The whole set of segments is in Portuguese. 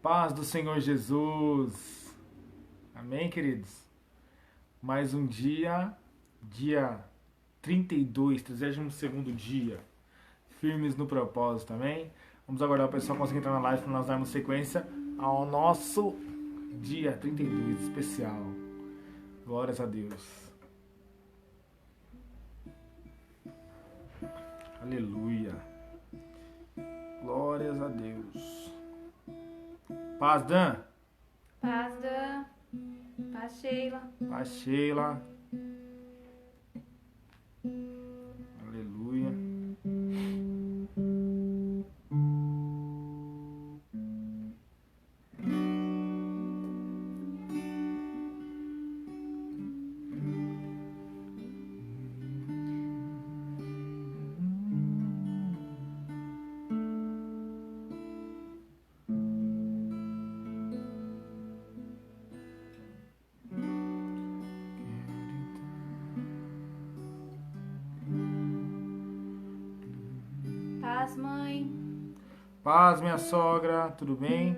Paz do Senhor Jesus. Amém, queridos? Mais um dia 32, 32º dia. Firmes no propósito, também. Vamos aguardar o pessoal conseguir entrar na live para nós darmos sequência ao nosso dia 32 especial. Glórias a Deus. Aleluia. Glórias a Deus. Paz, Dan. Paz, Dan. Paz, Sheila. Paz, Sheila. Aleluia. Paz, mãe. Paz, minha sogra, tudo bem?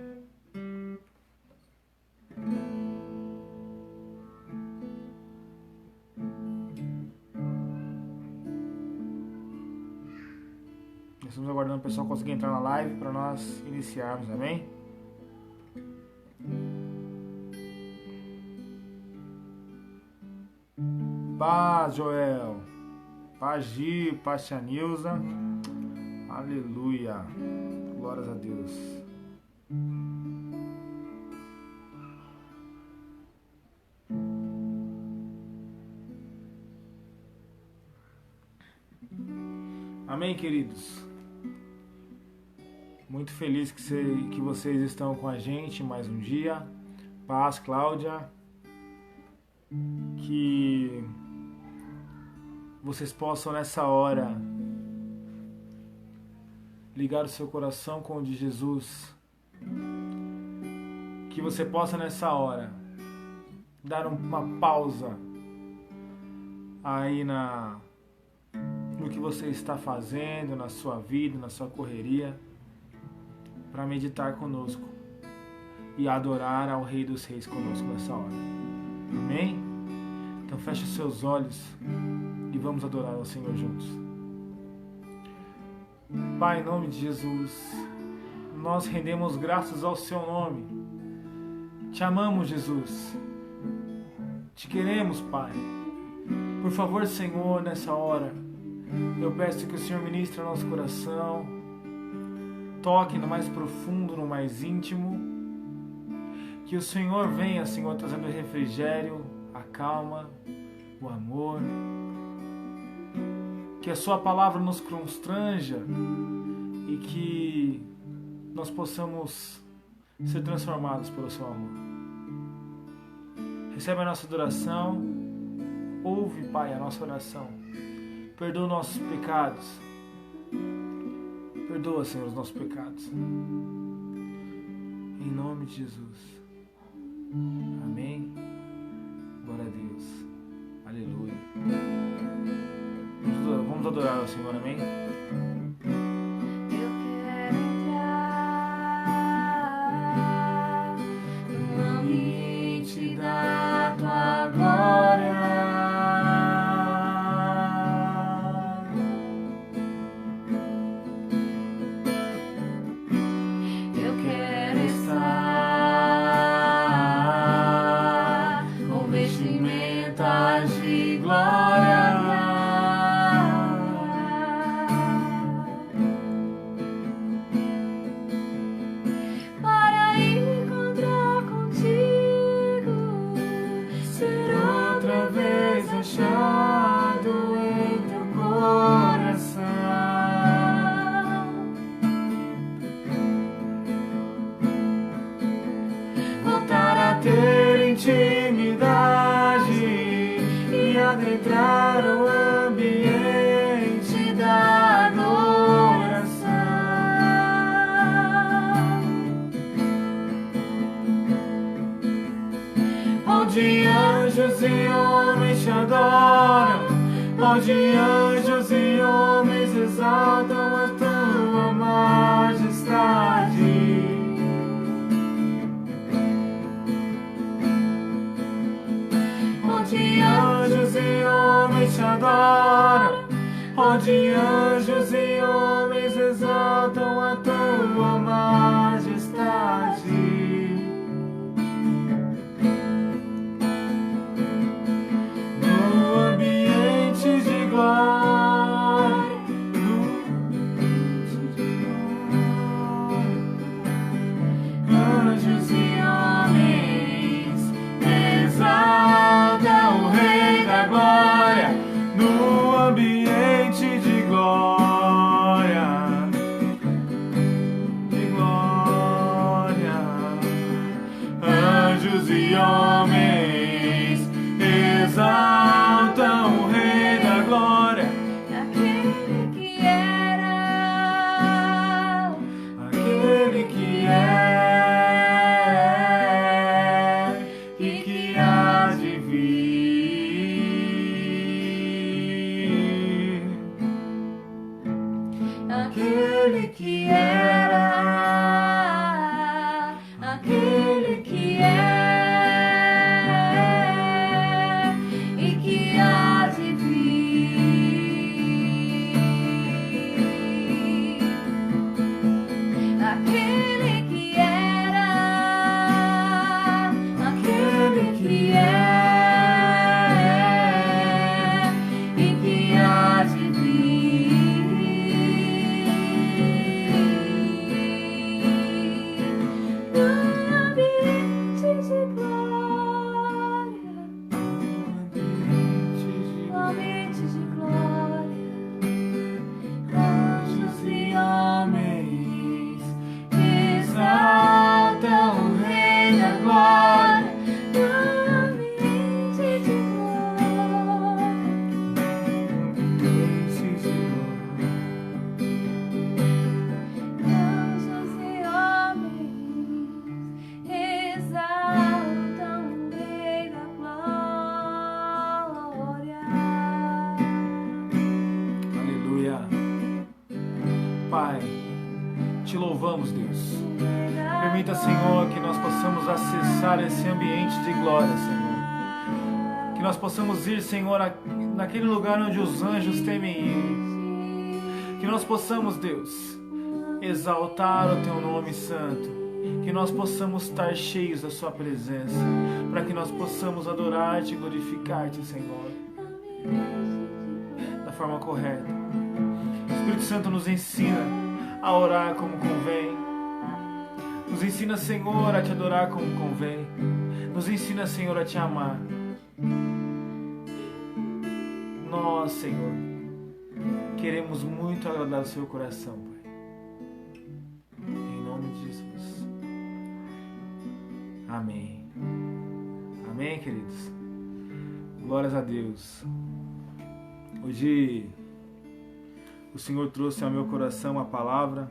Estamos aguardando o pessoal conseguir entrar na live para nós iniciarmos, amém? Paz, Joel. Paz, Gil. Paz, Tia Nilza. Aleluia. Glórias a Deus. Amém, queridos? Muito feliz que vocês estão com a gente mais um dia. Paz, Cláudia. Que vocês possam nessa hora ligar o seu coração com o de Jesus. Que você possa nessa hora dar uma pausa aí no que você está fazendo, na sua vida, na sua correria, para meditar conosco e adorar ao Rei dos Reis conosco nessa hora. Amém? Então feche os seus olhos e vamos adorar ao Senhor juntos. Pai, em nome de Jesus, nós rendemos graças ao Seu nome. Te amamos, Jesus. Te queremos, Pai. Por favor, Senhor, nessa hora, eu peço que o Senhor ministre ao nosso coração, toque no mais profundo, no mais íntimo, que o Senhor venha, Senhor, trazendo o refrigério, a calma, o amor, que a Sua palavra nos constranja e que nós possamos ser transformados pelo Seu amor. Recebe a nossa adoração, ouve, Pai, a nossa oração, perdoa nossos pecados, perdoa, Senhor, os nossos pecados, em nome de Jesus. Amém. Glória a Deus. Aleluia. Vamos adorar ao Senhor, amém? Eu quero entrar no ambiente da Tua glória. Eu quero estar com vestimentas de glória. Para encontrar contigo, ser outra vez achado em Teu coração. Voltar a ter intimidade e adentrar o ambiente da adoração, onde anjos e homens te adoram, onde anjos e homens exaltam a Tua majestade. onde anjos e homens exaltam a tua majestade. No ambiente de glória, anjos e homens exaltam o Rei da Glória. No ambiente de glória, anjos e homens exaltam o Rei da Glória. Aquele que era, aquele que é e que há de vir. Aquele que era, aquele que é e que há de vir. Aquele que era, aquele que é e que há de vir. No ambiente de glória, no ambiente de glória, anjos e homens exaltam o Rei da Glória. No ambiente de glória, anjos e homens exaltam o Rei da Glória. Aleluia. Pai, te louvamos, Deus. Permita, Senhor, que nós possamos acessar esse ambiente de glória, Senhor. Que nós possamos ir, Senhor, naquele lugar onde os anjos temem ir. Que nós possamos, Deus, exaltar o Teu nome santo. Que nós possamos estar cheios da Sua presença. Para que nós possamos adorar-Te e glorificar-Te, Senhor, da forma correta. O Espírito Santo nos ensina a orar como convém. Nos ensina, Senhor, a Te adorar como convém. Nos ensina, Senhor, a Te amar. Nós, Senhor, queremos muito agradar o Seu coração, Pai. Em nome de Jesus. Amém. Amém, queridos. Glórias a Deus. Hoje o Senhor trouxe ao meu coração a palavra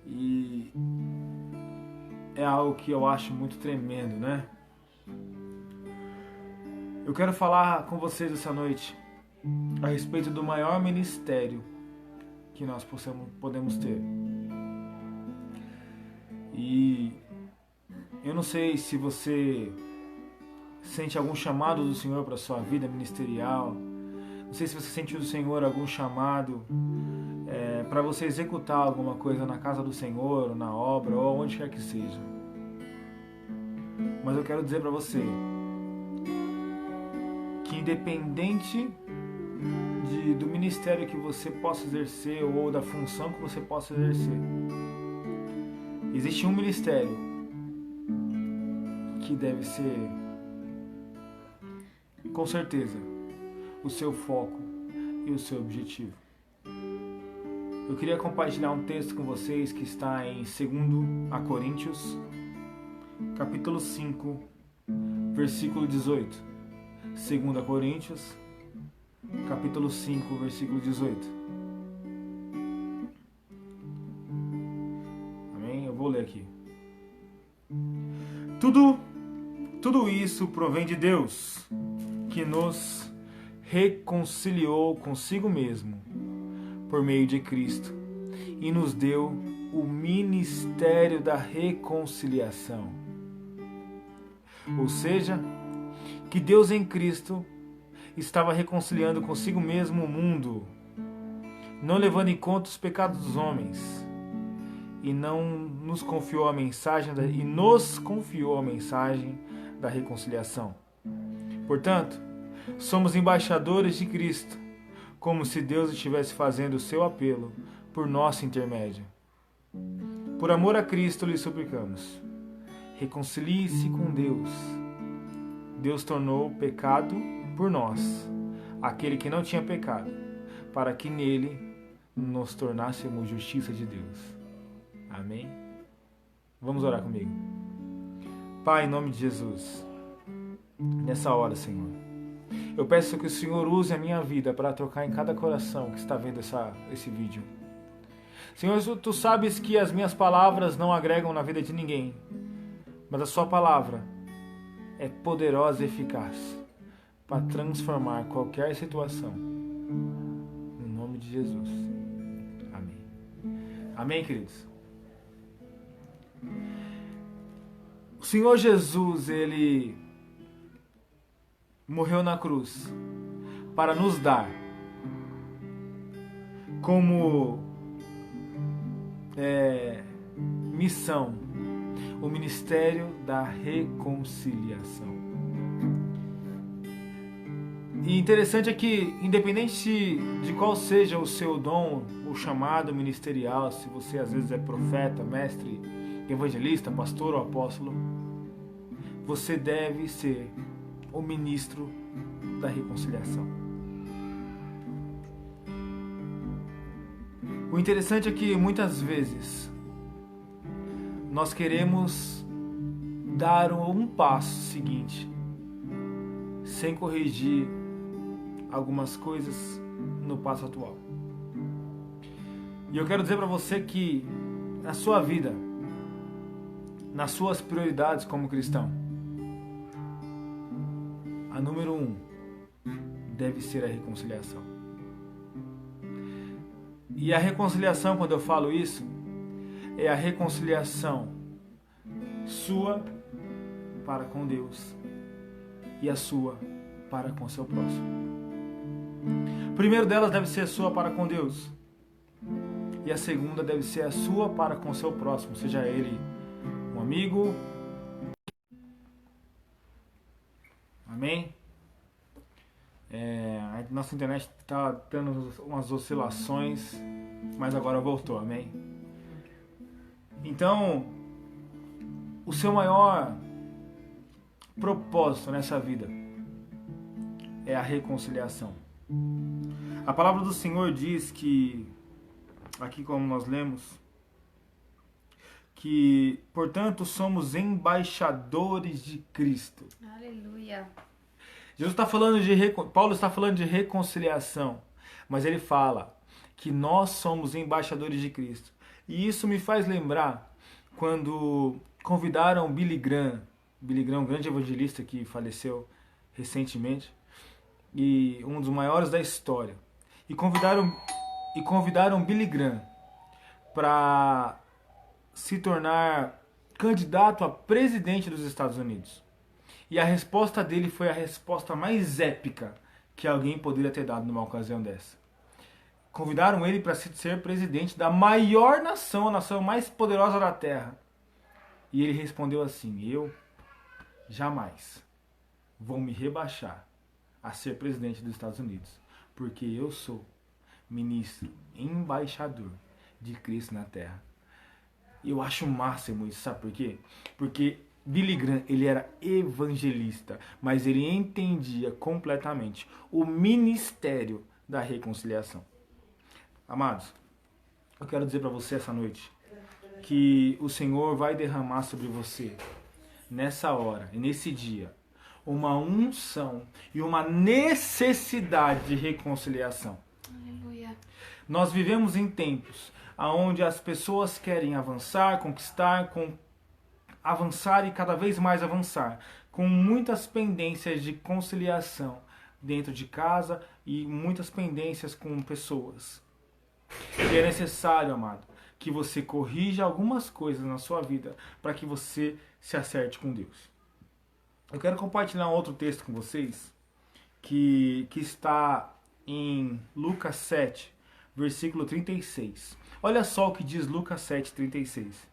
e é algo que eu acho muito tremendo, né? Eu quero falar com vocês essa noite a respeito do maior ministério que nós podemos ter. E eu não sei se você sente algum chamado do Senhor para a sua vida ministerial. Não sei se você sente do Senhor algum chamado para você executar alguma coisa na casa do Senhor, ou na obra, ou onde quer que seja. Mas eu quero dizer para você que independente do ministério que você possa exercer ou da função que você possa exercer, existe um ministério que deve ser, com certeza, o seu foco e o seu objetivo. Eu queria compartilhar um texto com vocês que está em 2 Coríntios, capítulo 5, versículo 18. 2 Coríntios, capítulo 5, versículo 18. Amém? Eu vou ler aqui. Tudo isso provém de Deus, que nos reconciliou consigo mesmo por meio de Cristo e nos deu o ministério da reconciliação. Ou seja, que Deus em Cristo estava reconciliando consigo mesmo o mundo, não levando em conta os pecados dos homens, e nos confiou a mensagem da reconciliação. Portanto, somos embaixadores de Cristo, como se Deus estivesse fazendo o seu apelo por nosso intermédio. Por amor a Cristo lhe suplicamos, reconcilie-se com Deus. Deus tornou pecado por nós, aquele que não tinha pecado, para que nele nos tornássemos justiça de Deus. Amém? Vamos orar comigo. Pai, em nome de Jesus, nessa hora, Senhor, eu peço que o Senhor use a minha vida para tocar em cada coração que está vendo esse vídeo. Senhor, Tu sabes que as minhas palavras não agregam na vida de ninguém, mas a Sua palavra é poderosa e eficaz para transformar qualquer situação. No nome de Jesus. Amém. Amém, queridos? O Senhor Jesus, Ele morreu na cruz para nos dar como missão o ministério da reconciliação. E interessante é que, independente de qual seja o seu dom, o chamado ministerial, se você às vezes é profeta, mestre, evangelista, pastor ou apóstolo, você deve ser o ministro da reconciliação. O interessante é que muitas vezes nós queremos dar um passo seguinte sem corrigir algumas coisas no passo atual. E eu quero dizer para você que na sua vida, nas suas prioridades como cristão, a número 1 deve ser a reconciliação. E a reconciliação, quando eu falo isso, é a reconciliação sua para com Deus e a sua para com seu próximo. O primeiro delas deve ser a sua para com Deus, e a segunda deve ser a sua para com seu próximo, seja ele um amigo. Amém? A nossa internet está tendo umas oscilações, mas agora voltou, amém? Então, o seu maior propósito nessa vida é a reconciliação. A palavra do Senhor diz que, aqui como nós lemos, que, portanto, somos embaixadores de Cristo. Aleluia. Paulo está falando de reconciliação, mas ele fala que nós somos embaixadores de Cristo. E isso me faz lembrar quando convidaram Billy Graham, um grande evangelista que faleceu recentemente, e um dos maiores da história. E convidaram Billy Graham para se tornar candidato a presidente dos Estados Unidos. E a resposta dele foi a resposta mais épica que alguém poderia ter dado numa ocasião dessa. Convidaram ele para ser presidente da maior nação, a nação mais poderosa da Terra. E ele respondeu assim: eu jamais vou me rebaixar a ser presidente dos Estados Unidos, porque eu sou ministro, embaixador de Cristo na Terra. Eu acho o máximo isso, sabe por quê? Porque Billy Graham, ele era evangelista, mas ele entendia completamente o ministério da reconciliação. Amados, eu quero dizer para você essa noite que o Senhor vai derramar sobre você, nessa hora e nesse dia, uma unção e uma necessidade de reconciliação. Aleluia. Nós vivemos em tempos onde as pessoas querem avançar, conquistar, avançar e cada vez mais avançar, com muitas pendências de conciliação dentro de casa e muitas pendências com pessoas. E é necessário, amado, que você corrija algumas coisas na sua vida para que você se acerte com Deus. Eu quero compartilhar um outro texto com vocês que está em Lucas 7, versículo 36. Olha só o que diz Lucas 7, 36.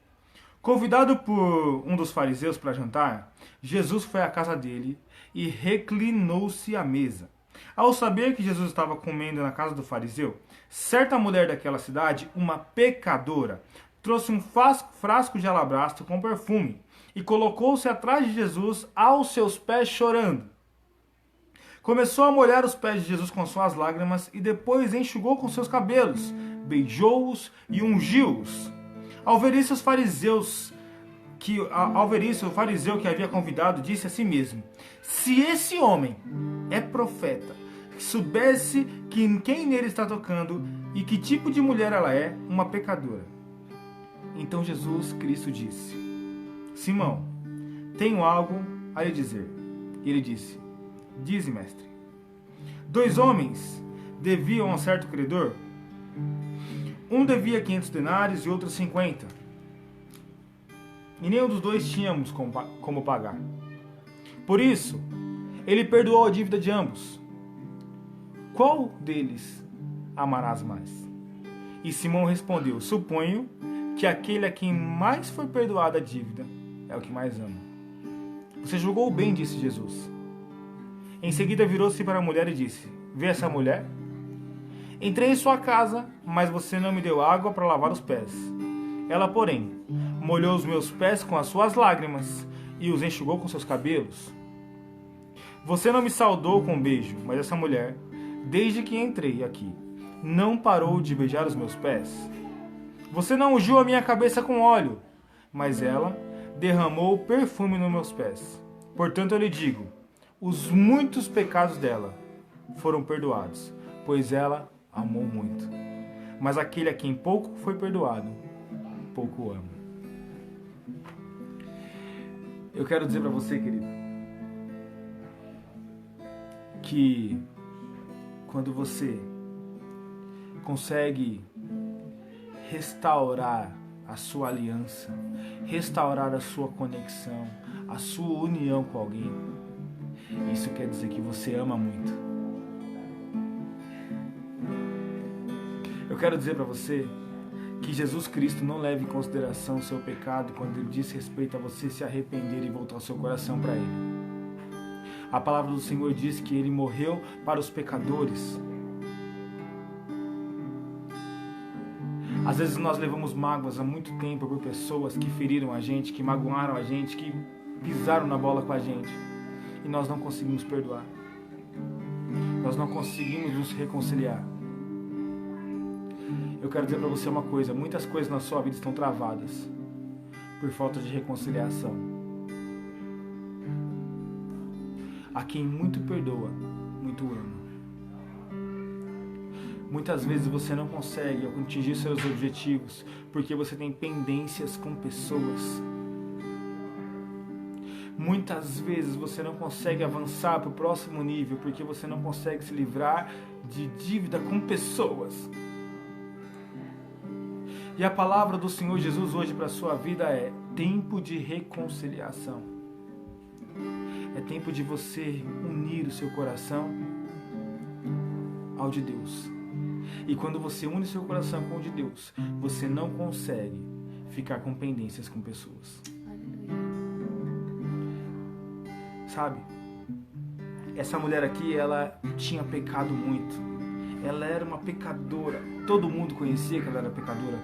Convidado por um dos fariseus para jantar, Jesus foi à casa dele e reclinou-se à mesa. Ao saber que Jesus estava comendo na casa do fariseu, certa mulher daquela cidade, uma pecadora, trouxe um frasco de alabastro com perfume e colocou-se atrás de Jesus aos seus pés chorando. Começou a molhar os pés de Jesus com suas lágrimas e depois enxugou com seus cabelos, beijou-os e ungiu-os. Ao ver isso, o fariseu que havia convidado disse a si mesmo: se esse homem é profeta, soubesse quem nele está tocando e que tipo de mulher ela é, uma pecadora. Então Jesus Cristo disse: Simão, tenho algo a lhe dizer. E ele disse: dize, mestre. 2 homens deviam a um certo credor. Um devia 500 denários e outro 50. E nenhum dos dois tínhamos como pagar. Por isso, ele perdoou a dívida de ambos. Qual deles amarás mais? E Simão respondeu: suponho que aquele a quem mais foi perdoada a dívida é o que mais ama. Você julgou bem, disse Jesus. Em seguida virou-se para a mulher e disse: vê essa mulher? Entrei em sua casa, mas você não me deu água para lavar os pés. Ela, porém, molhou os meus pés com as suas lágrimas e os enxugou com seus cabelos. Você não me saudou com um beijo, mas essa mulher, desde que entrei aqui, não parou de beijar os meus pés. Você não ungiu a minha cabeça com óleo, mas ela derramou perfume nos meus pés. Portanto, eu lhe digo, os muitos pecados dela foram perdoados, pois ela amou muito. Mas aquele a quem pouco foi perdoado, pouco ama. Eu quero dizer para você, querido, que quando você consegue restaurar a sua aliança, restaurar a sua conexão, a sua união com alguém, isso quer dizer que você ama muito. Eu quero dizer para você que Jesus Cristo não leva em consideração o seu pecado quando ele diz respeito a você se arrepender e voltar o seu coração para ele. A palavra do Senhor diz que ele morreu para os pecadores. Às vezes nós levamos mágoas há muito tempo por pessoas que feriram a gente, que magoaram a gente, que pisaram na bola com a gente. E nós não conseguimos perdoar. Nós não conseguimos nos reconciliar. Eu quero dizer para você uma coisa, muitas coisas na sua vida estão travadas por falta de reconciliação. A quem muito perdoa, muito ama. Muitas vezes você não consegue atingir seus objetivos porque você tem pendências com pessoas. Muitas vezes você não consegue avançar para o próximo nível porque você não consegue se livrar de dívida com pessoas. E a palavra do Senhor Jesus hoje para a sua vida é tempo de reconciliação. É tempo de você unir o seu coração ao de Deus. E quando você une o seu coração com o de Deus, você não consegue ficar com pendências com pessoas. Sabe? Essa mulher aqui, ela tinha pecado muito. Ela era uma pecadora. Todo mundo conhecia que ela era pecadora.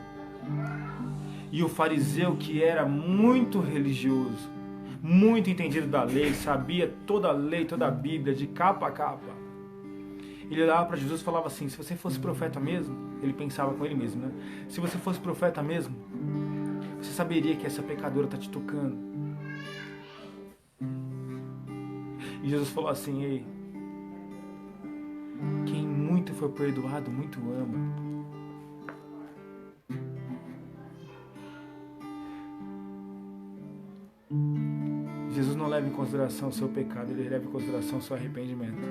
E o fariseu, que era muito religioso, muito entendido da lei, sabia toda a lei, toda a Bíblia, de capa a capa, ele olhava para Jesus e falava assim: se você fosse profeta mesmo, ele pensava com ele mesmo, né? Se você fosse profeta mesmo, você saberia que essa pecadora está te tocando. E Jesus falou assim: ei, quem muito foi perdoado, muito ama. Jesus não leva em consideração o seu pecado, ele leva em consideração o seu arrependimento.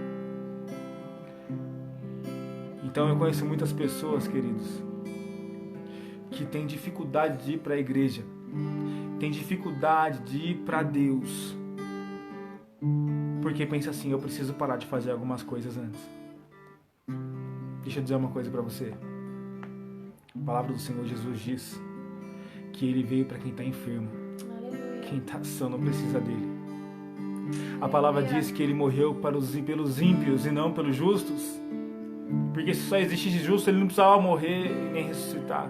Então eu conheço muitas pessoas, queridos, que têm dificuldade de ir para a igreja, têm dificuldade de ir para Deus, porque pensa assim, eu preciso parar de fazer algumas coisas antes. Deixa eu dizer uma coisa para você. A palavra do Senhor Jesus diz que Ele veio para quem está enfermo. Quem está são não precisa dele. A palavra diz que Ele morreu pelos ímpios e não pelos justos. Porque se só existisse justo, Ele não precisava morrer nem ressuscitar.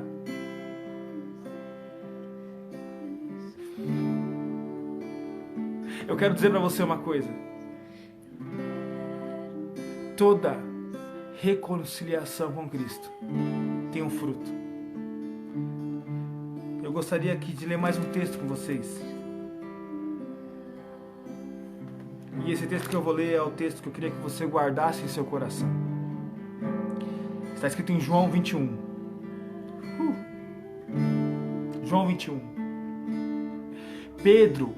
Eu quero dizer para você uma coisa. Toda reconciliação com Cristo tem um fruto. Eu gostaria aqui de ler mais um texto com vocês. E esse texto que eu vou ler é o texto que eu queria que você guardasse em seu coração. Está escrito em João 21. João 21. Pedro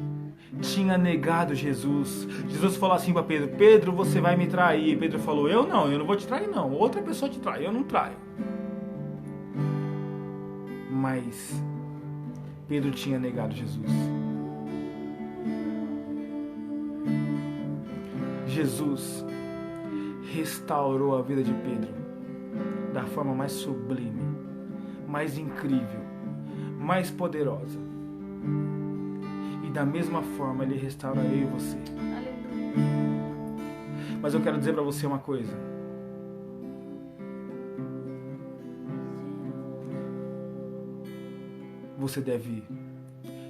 tinha negado Jesus. Jesus falou assim para Pedro: Pedro, você vai me trair. Pedro falou: eu não vou te trair não. Outra pessoa te trai, eu não traio. Mas Pedro tinha negado Jesus. Jesus restaurou a vida de Pedro da forma mais sublime, mais incrível, mais poderosa. E da mesma forma Ele restaura eu e você. Mas eu quero dizer para você uma coisa. Você deve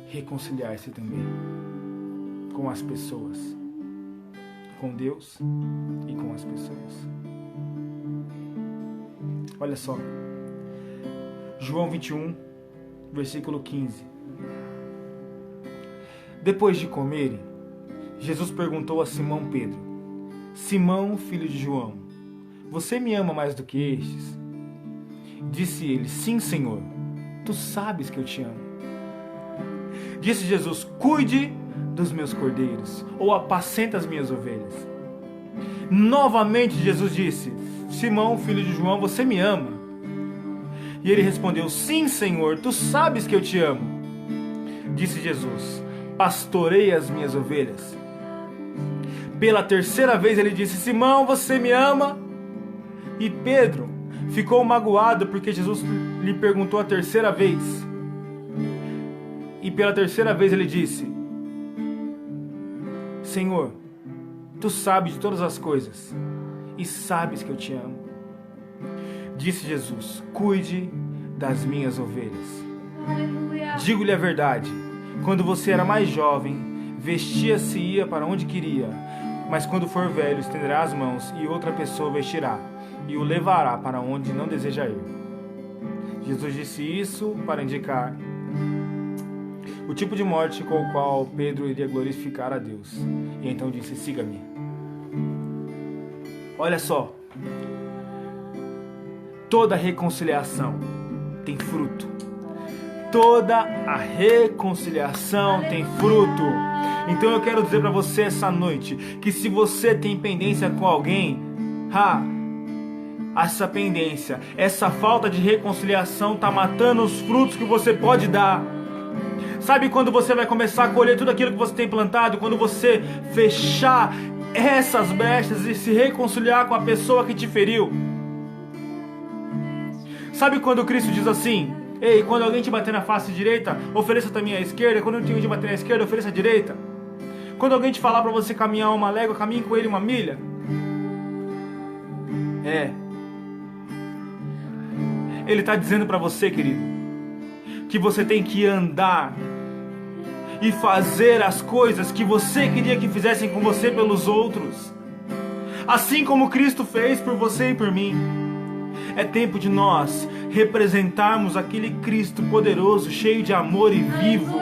reconciliar-se também com as pessoas, com Deus e com as pessoas. Olha só, João 21, versículo 15. Depois de comerem, Jesus perguntou a Simão Pedro: Simão, filho de João, você me ama mais do que estes? Disse ele: sim, Senhor, tu sabes que eu te amo. Disse Jesus: cuide dos meus cordeiros, ou apacenta as minhas ovelhas. Novamente Jesus disse: Simão, filho de João, você me ama? E ele respondeu: sim, Senhor, tu sabes que eu te amo. Disse Jesus: pastorei as minhas ovelhas. Pela terceira vez ele disse: Simão, você me ama? E Pedro ficou magoado porque Jesus lhe perguntou a terceira vez. E pela terceira vez ele disse: Senhor, tu sabes de todas as coisas e sabes que eu te amo. Disse Jesus: cuide das minhas ovelhas. Aleluia. Digo-lhe a verdade, quando você era mais jovem, vestia-se e ia para onde queria, mas quando for velho, estenderá as mãos e outra pessoa o vestirá e o levará para onde não deseja ir. Jesus disse isso para indicar o tipo de morte com o qual Pedro iria glorificar a Deus. E então disse: siga-me. Olha só, toda reconciliação tem fruto. Toda a reconciliação tem fruto. Então eu quero dizer para você essa noite que se você tem pendência com alguém, essa pendência, essa falta de reconciliação está matando os frutos que você pode dar. Sabe quando você vai começar a colher tudo aquilo que você tem plantado? Quando você fechar essas brechas e se reconciliar com a pessoa que te feriu. Sabe quando Cristo diz assim: ei, quando alguém te bater na face direita, ofereça também a esquerda. Quando alguém te bater na esquerda, ofereça a direita. Quando alguém te falar para você caminhar uma légua, caminhe com ele uma milha. Ele está dizendo para você, querido, que você tem que andar e fazer as coisas que você queria que fizessem com você pelos outros, assim como Cristo fez por você e por mim. É tempo de nós representarmos aquele Cristo poderoso, cheio de amor e vivo.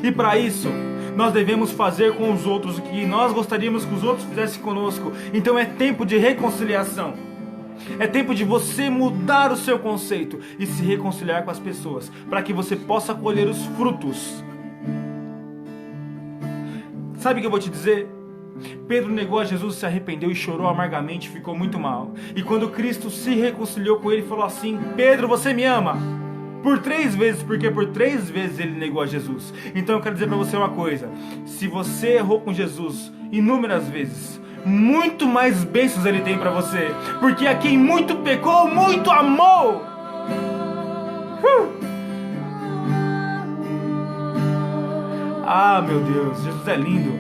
E para isso, nós devemos fazer com os outros o que nós gostaríamos que os outros fizessem conosco. Então é tempo de reconciliação. É tempo de você mudar o seu conceito e se reconciliar com as pessoas, para que você possa colher os frutos. Sabe o que eu vou te dizer? Pedro negou a Jesus, se arrependeu e chorou amargamente, ficou muito mal. E quando Cristo se reconciliou com ele, falou assim: Pedro, você me ama? Por 3 vezes, porque por 3 vezes ele negou a Jesus. Então eu quero dizer para você uma coisa: se você errou com Jesus inúmeras vezes, muito mais bênçãos ele tem para você, porque a quem muito pecou, muito amou. Ah, meu Deus, Jesus é lindo.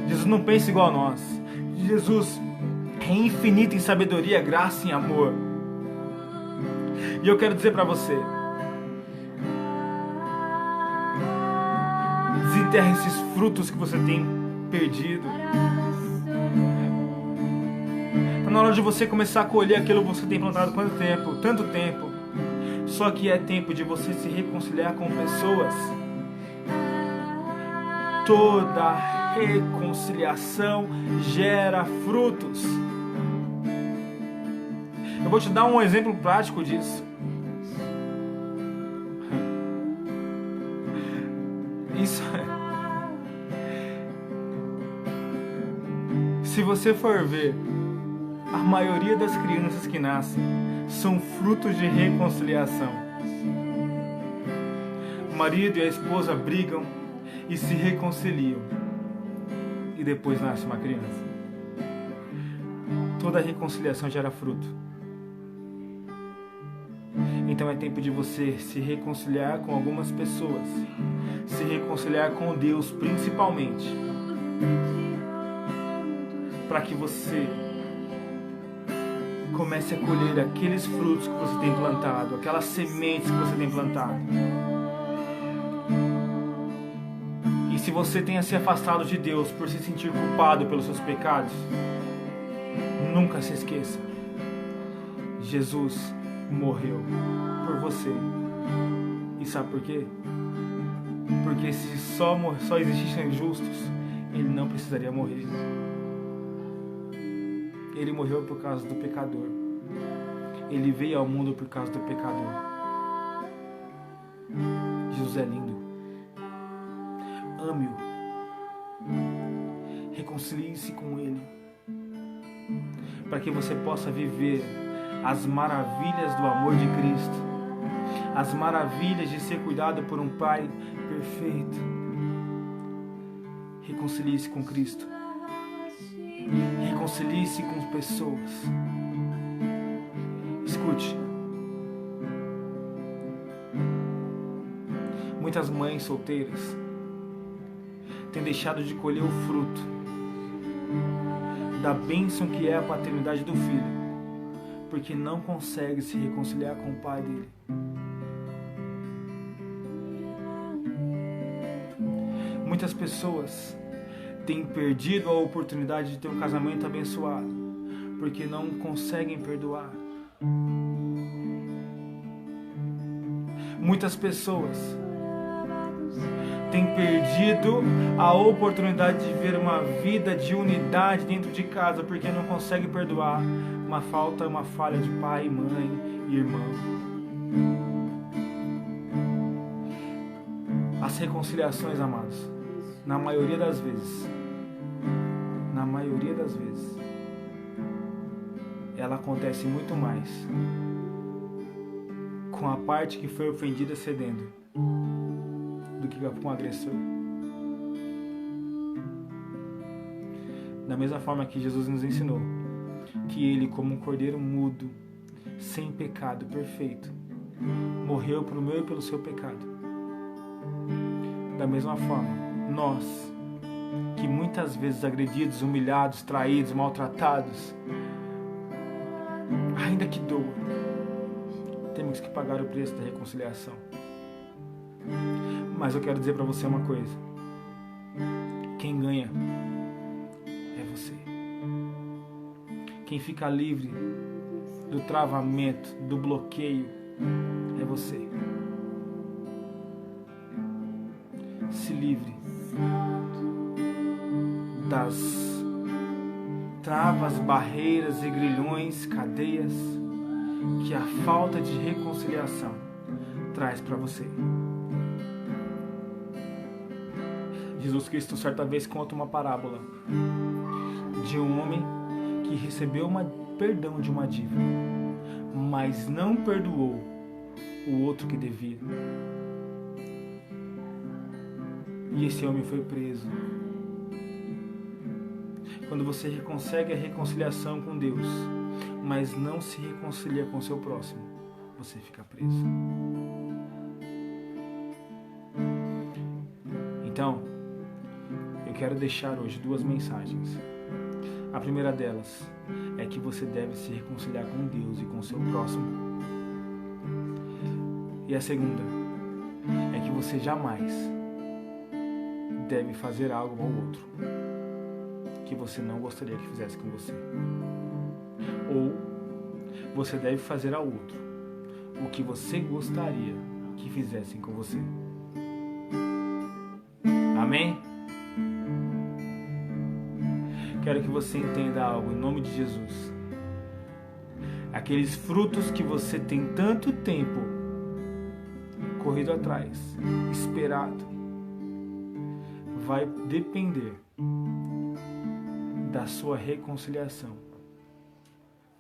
Jesus não pensa igual a nós. Jesus é infinito em sabedoria, graça e amor. E eu quero dizer para você: desenterra esses frutos que você tem perdido. Está na hora de você começar a colher aquilo que você tem plantado quanto tempo? Tanto tempo. Só que é tempo de você se reconciliar com pessoas. Toda reconciliação gera frutos. Eu vou te dar um exemplo prático disso. Isso se você for ver, a maioria das crianças que nascem são frutos de reconciliação. O marido e a esposa brigam e se reconciliam, e depois nasce uma criança. Toda reconciliação gera fruto. Então é tempo de você se reconciliar com algumas pessoas, se reconciliar com Deus principalmente, para que você comece a colher aqueles frutos que você tem plantado, aquelas sementes que você tem plantado. E se você tenha se afastado de Deus por se sentir culpado pelos seus pecados, nunca se esqueça: Jesus morreu por você. E sabe por quê? Porque se só existissem justos, ele não precisaria morrer. Ele morreu por causa do pecador. Ele veio ao mundo por causa do pecador. Jesus é lindo. Ame-o. Reconcilie-se com ele, para que você possa viver as maravilhas do amor de Cristo, as maravilhas de ser cuidado por um Pai perfeito. Reconcilie-se com Cristo. Reconcilie-se com pessoas. Escute. Muitas mães solteiras têm deixado de colher o fruto da bênção que é a paternidade do filho, porque não consegue se reconciliar com o pai dele. Muitas pessoas têm perdido a oportunidade de ter um casamento abençoado, porque não conseguem perdoar. Muitas pessoas têm perdido a oportunidade de viver uma vida de unidade dentro de casa, porque não conseguem perdoar uma falha de pai, mãe e irmão. As reconciliações, amados, na maioria das vezes, ela acontece muito mais com a parte que foi ofendida cedendo do que com o agressor. Da mesma forma que Jesus nos ensinou que ele, como um cordeiro mudo, sem pecado, perfeito, morreu pelo meu e pelo seu pecado. Da mesma forma, nós, que muitas vezes agredidos, humilhados, traídos, maltratados, ainda que doa, temos que pagar o preço da reconciliação. Mas eu quero dizer para você uma coisa: quem ganha é você. Quem fica livre do travamento, do bloqueio, é você. Se livre das travas, barreiras e grilhões, cadeias que a falta de reconciliação traz para você. Jesus Cristo certa vez conta uma parábola de um homem que recebeu perdão de uma dívida, mas não perdoou o outro que devia. E esse homem foi preso. Quando você consegue a reconciliação com Deus, mas não se reconcilia com o seu próximo, você fica preso. Então, eu quero deixar hoje 2 mensagens. A primeira delas é que você deve se reconciliar com Deus e com o seu próximo. E a segunda é que você jamais deve fazer algo ao outro que você não gostaria que fizesse com você. Ou você deve fazer ao outro o que você gostaria que fizessem com você. Amém? Quero que você entenda algo em nome de Jesus. Aqueles frutos que você tem tanto tempo corrido atrás, esperado, vai depender da sua reconciliação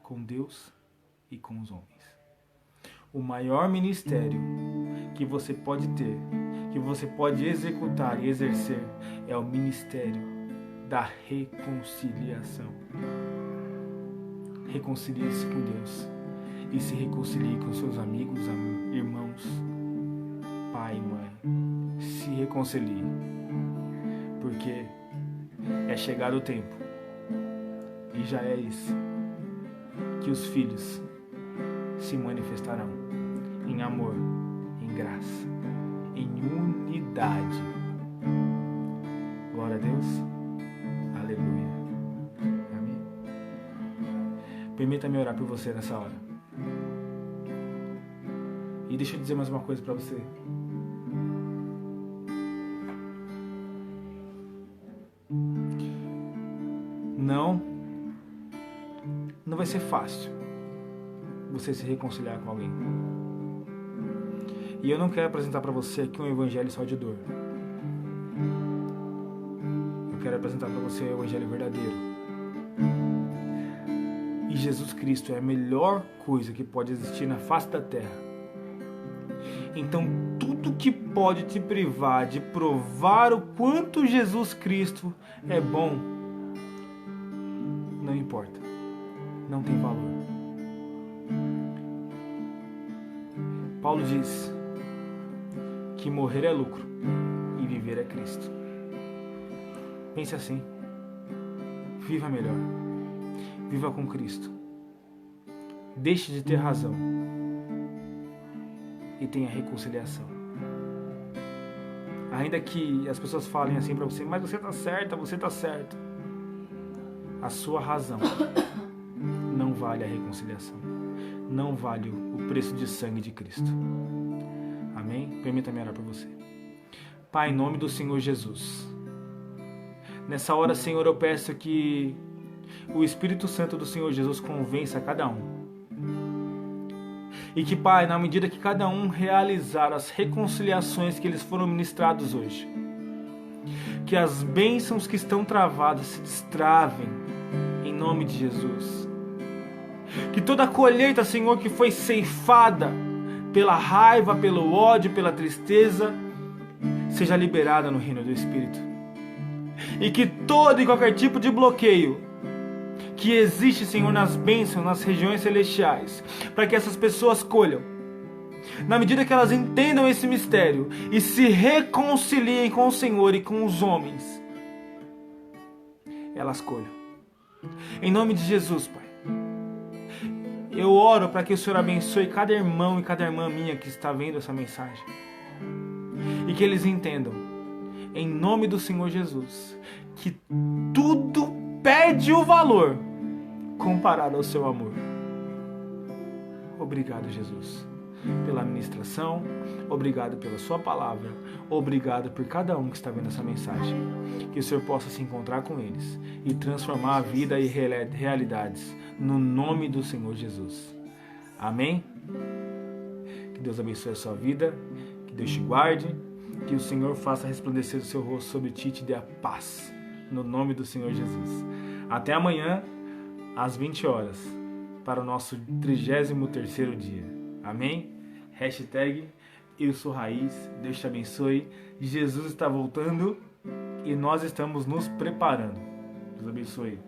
com Deus e com os homens. O maior ministério que você pode ter, que você pode executar e exercer, é o ministério da reconciliação. Reconcilie-se com Deus e se reconcilie com seus amigos, irmãos, pai e mãe. Se reconcilie, porque é chegado o tempo, e já é esse, que os filhos se manifestarão em amor, em graça, em unidade. Glória a Deus. Aleluia. Amém. Permita-me orar por você nessa hora. E deixa eu dizer mais uma coisa para você. Não vai ser fácil você se reconciliar com alguém. E eu não quero apresentar para você aqui um evangelho só de dor. Eu quero apresentar para você o evangelho verdadeiro. E Jesus Cristo é a melhor coisa que pode existir na face da terra. Então, tudo que pode te privar de provar o quanto Jesus Cristo é bom, não importa. Não tem valor. Paulo diz que morrer é lucro e viver é Cristo. Pense assim. Viva melhor. Viva com Cristo. Deixe de ter razão e tenha reconciliação. Ainda que as pessoas falem assim para você, mas você está certa, você está certo. A sua razão não vale a reconciliação. Não vale o preço de sangue de Cristo. Amém? Permita-me orar por você. Pai, em nome do Senhor Jesus. Nessa hora, Senhor, eu peço que o Espírito Santo do Senhor Jesus convença cada um. E que, Pai, na medida que cada um realizar as reconciliações que eles foram ministrados hoje, que as bênçãos que estão travadas se destravem, em nome de Jesus. Que toda a colheita, Senhor, que foi ceifada pela raiva, pelo ódio, pela tristeza, seja liberada no reino do Espírito. E que todo e qualquer tipo de bloqueio que existe, Senhor, nas bênçãos, nas regiões celestiais, para que essas pessoas colham, na medida que elas entendam esse mistério e se reconciliem com o Senhor e com os homens, elas colham. Em nome de Jesus, Pai, eu oro para que o Senhor abençoe cada irmão e cada irmã minha que está vendo essa mensagem. E que eles entendam, em nome do Senhor Jesus, que tudo perde o valor comparado ao seu amor. Obrigado, Jesus, pela ministração. Obrigado pela sua palavra. Obrigado por cada um que está vendo essa mensagem. Que o Senhor possa se encontrar com eles e transformar a vida e realidades no nome do Senhor Jesus. Amém? Que Deus abençoe a sua vida. Que Deus te guarde. Que o Senhor faça resplandecer o seu rosto sobre ti e te dê a paz. No nome do Senhor Jesus. Até amanhã, às 20 horas, para o nosso 33º dia. Amém? Hashtag eu sou raiz. Deus te abençoe. Jesus está voltando e nós estamos nos preparando. Deus abençoe.